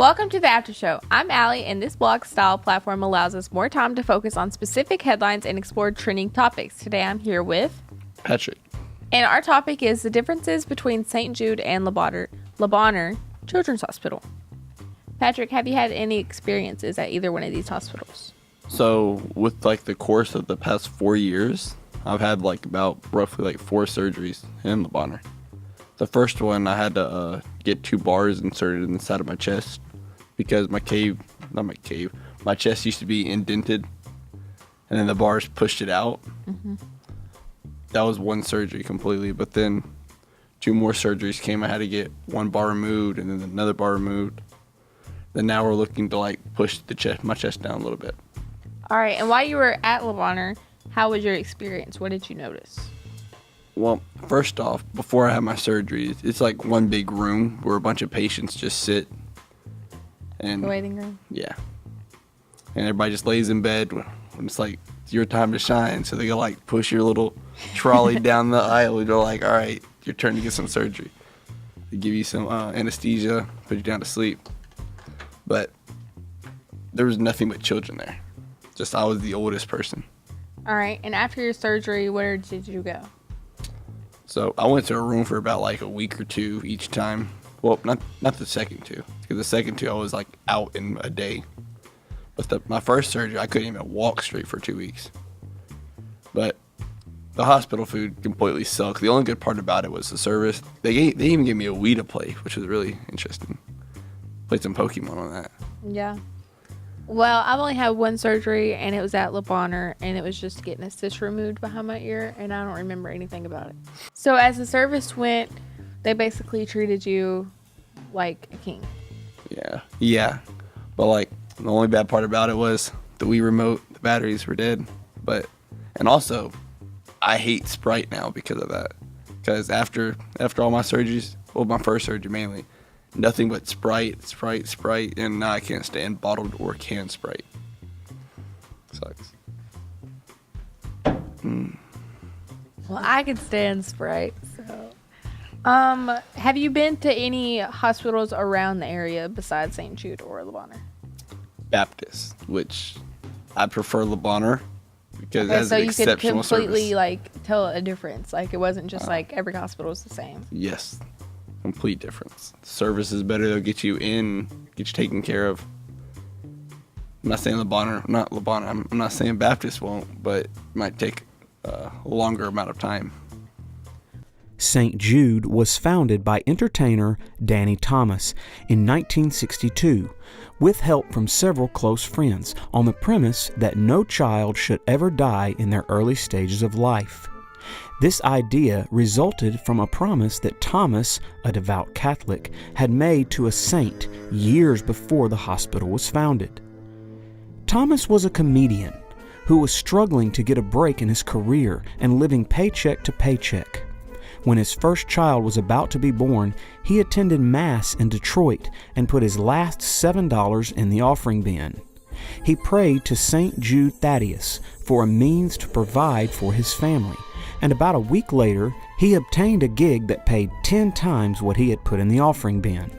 Welcome to the After Show. I'm Allie, and this blog-style platform allows us more time to focus on specific headlines and explore trending topics. Today I'm here with Patrick. And our topic is the differences between St. Jude and Le Bonheur Children's Hospital. Patrick, have you had any experiences at either one of these hospitals? So with the course of the past 4 years, I've had about roughly 4 surgeries in Le Bonheur. The first one, I had to get 2 bars inserted in the side of my chest because my chest used to be indented, and then the bars pushed it out. Mm-hmm. That was one surgery completely, but then 2 more surgeries came. I had to get 1 bar removed and then another bar removed. Then now we're looking to push my chest down a little bit. All right, and while you were at Le Bonheur, how was your experience? What did you notice? Well, first off, before I had my surgeries, it's one big room where a bunch of patients just sit. And the waiting room? Yeah. And everybody just lays in bed when it's it's your time to shine. So they go push your little trolley down the aisle and go all right, your turn to get some surgery. They give you some anesthesia, put you down to sleep. But there was nothing but children there. Just I was the oldest person. All right, and after your surgery, where did you go? So I went to a room for about a week or 2 each time. Well, not the second 2, because the second 2 I was out in a day. But my first surgery, I couldn't even walk straight for 2 weeks. But the hospital food completely sucked. The only good part about it was the service. They even gave me a Wii to play, which was really interesting. Played some Pokemon on that. Yeah. Well, I've only had 1 surgery, and it was at Le Bonheur, and it was just getting a cyst removed behind my ear, and I don't remember anything about it. So as the service went, they basically treated you like a king. Yeah. But the only bad part about it was the Wii remote, the batteries were dead. And also, I hate Sprite now because of that. Because after all my surgeries, well, my first surgery mainly, nothing but Sprite, and now I can't stand bottled or canned Sprite. Sucks. Well, I can stand Sprite, so. Have you been to any hospitals around the area besides St. Jude or Le Bonheur? Baptist, which I prefer Le Bonheur because it has an exceptional service. So you could completely tell a difference. It wasn't just every hospital is the same. Yes. Complete difference. The service is better. They'll get you in, get you taken care of. I'm not saying Le Bonheur. I'm not saying Baptist won't, but it might take a longer amount of time. St. Jude was founded by entertainer Danny Thomas in 1962 with help from several close friends on the premise that no child should ever die in their early stages of life. This idea resulted from a promise that Thomas, a devout Catholic, had made to a saint years before the hospital was founded. Thomas was a comedian who was struggling to get a break in his career and living paycheck to paycheck. When his first child was about to be born, he attended Mass in Detroit and put his last $7 in the offering bin. He prayed to St. Jude Thaddeus for a means to provide for his family, and about a week later, he obtained a gig that paid 10 times what he had put in the offering bin.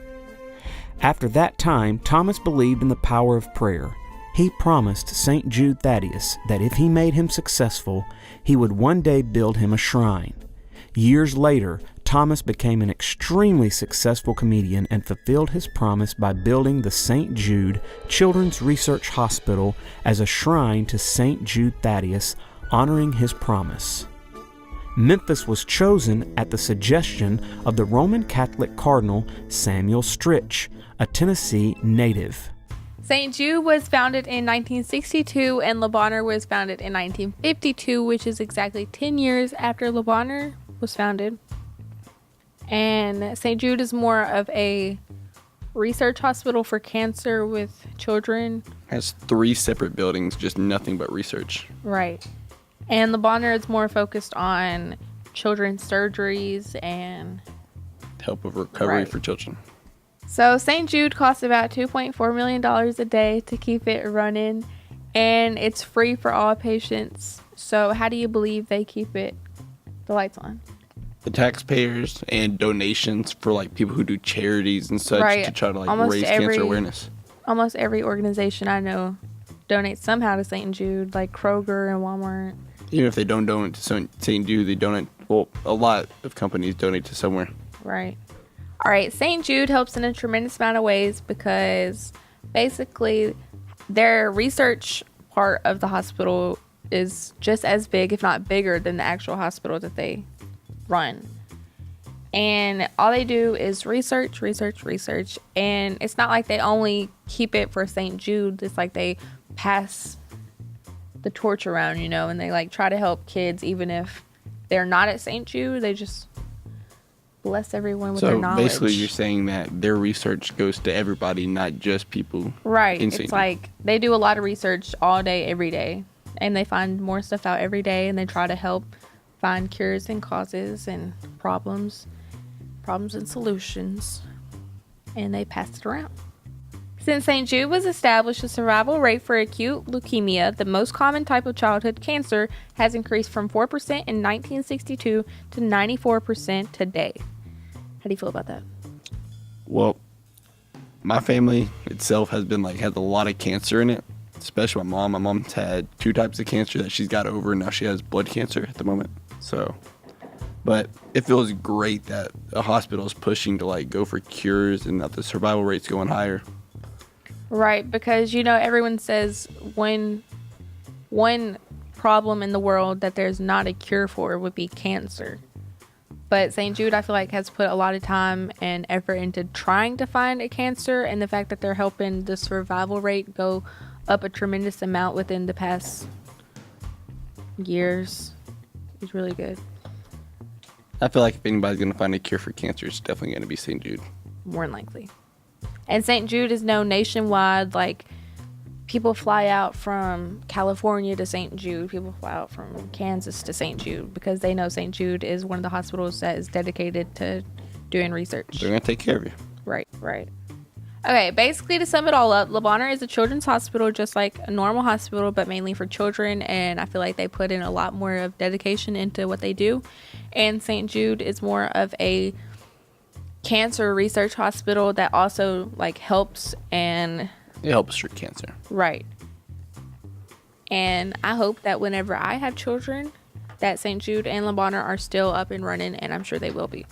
After that time, Thomas believed in the power of prayer. He promised St. Jude Thaddeus that if he made him successful, he would one day build him a shrine. Years later, Thomas became an extremely successful comedian and fulfilled his promise by building the St. Jude Children's Research Hospital as a shrine to St. Jude Thaddeus, honoring his promise. Memphis was chosen at the suggestion of the Roman Catholic Cardinal Samuel Stritch, a Tennessee native. St. Jude was founded in 1962 and Le Bonheur was founded in 1952, which is exactly 10 years after Le Bonheur was founded. And St. Jude is more of a research hospital for cancer with children. Has 3 separate buildings, just nothing but research. Right. And Le Bonheur is more focused on children's surgeries and help of recovery for children. So St. Jude costs about $2.4 million a day to keep it running, and it's free for all patients. So how do you believe they keep the lights on? the taxpayers and donations for like people who do charities and such Right. to try to like Almost raise every- cancer awareness. Almost every organization I know donates somehow to St. Jude, like Kroger and Walmart. Even if they don't donate to St. Jude, they donate. Well, a lot of companies donate to somewhere. Right. All right. St. Jude helps in a tremendous amount of ways because basically their research part of the hospital is just as big, if not bigger, than the actual hospital that they run. And all they do is research. And it's not like they only keep it for St. Jude. It's like they pass the torch around, and they like try to help kids even if they're not at St. Jude. They just bless everyone with their knowledge. So basically you're saying that their research goes to everybody, not just people. Right. in It's St. Jude. like they do a lot of research all day, every day. And they find more stuff out every day, and they try to help find cures and causes and problems and solutions. And they pass it around. Since St. Jude was established, the survival rate for acute leukemia, the most common type of childhood cancer, has increased from 4% in 1962 to 94% today. How do you feel about that? Well, my family itself has a lot of cancer in it, especially my mom. My mom's had 2 types of cancer that she's got over, and now she has blood cancer at the moment. So, but it feels great that a hospital is pushing to like go for cures and that the survival rate's going higher. Right, because everyone says one problem in the world that there's not a cure for would be cancer. But St. Jude, I feel like, has put a lot of time and effort into trying to find a cancer, and the fact that they're helping the survival rate go up a tremendous amount within the past years is really good. I feel like if anybody's going to find a cure for cancer, it's definitely going to be St. Jude. More than likely. And St. Jude is known nationwide. Like, people fly out from California to St. Jude. People fly out from Kansas to St. Jude because they know St. Jude is one of the hospitals that is dedicated to doing research. They're going to take care of you. Right. Okay, basically to sum it all up, Bonheur is a children's hospital just like a normal hospital, but mainly for children, and I feel like they put in a lot more of dedication into what they do. And St. Jude is more of a cancer research hospital that also like helps and It helps treat cancer. right. And I hope that whenever I have children, that St. Jude and Bonheur are still up and running, and I'm sure they will be.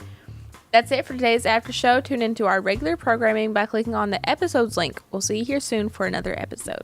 That's it for today's after show. Tune into our regular programming by clicking on the episodes link. We'll see you here soon for another episode.